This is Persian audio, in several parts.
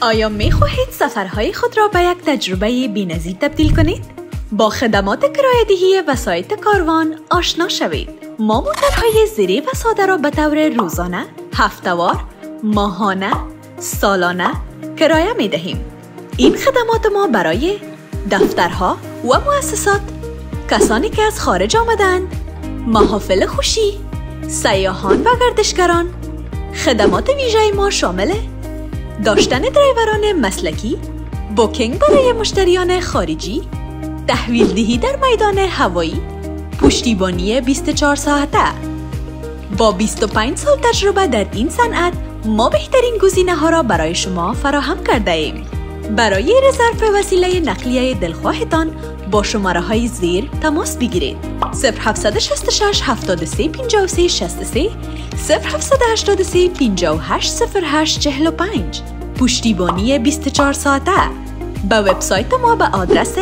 آیا می خواهید سفرهای خود را به یک تجربه بی‌نظیر تبدیل کنید؟ با خدمات کرایه‌دهی وسایط کاروان آشنا شوید. ما موتورهای زیری و ساده را به طور روزانه، هفته‌وار، ماهانه، سالانه کرایه می دهیم. این خدمات ما برای دفترها و مؤسسات، کسانی که از خارج آمدند، محافل خوشی، سیاحان و گردشگران. خدمات ویژه ما شامل داشتن درایوران مسلکی، بوکینگ برای مشتریان خارجی، تحویل دهی در میدان هوایی، پشتیبانی 24 ساعته. با 25 سال تجربه در این صنعت، ما بهترین گزینه‌ها را برای شما فراهم کرده ایم. برای رزرو وسیله نقلیه دلخواهتان با شماره‌های زیر تماس بگیرید: 0766 73 53 63 0783 58 08 45. پشتیبانی 24 ساعته. به وبسایت ما به آدرس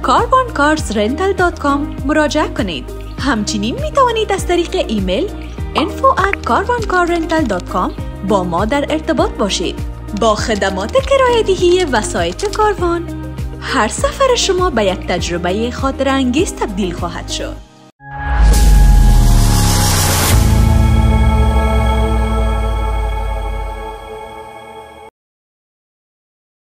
carvancarsrental.com مراجعه کنید. همچنین می توانید از طریق ایمیل info@carvancarrental.com با ما در ارتباط باشید. با خدمات کرایه‌دهی وسایط کاروان، هر سفر شما به یک تجربه خاطرانگیز تبدیل خواهد شد.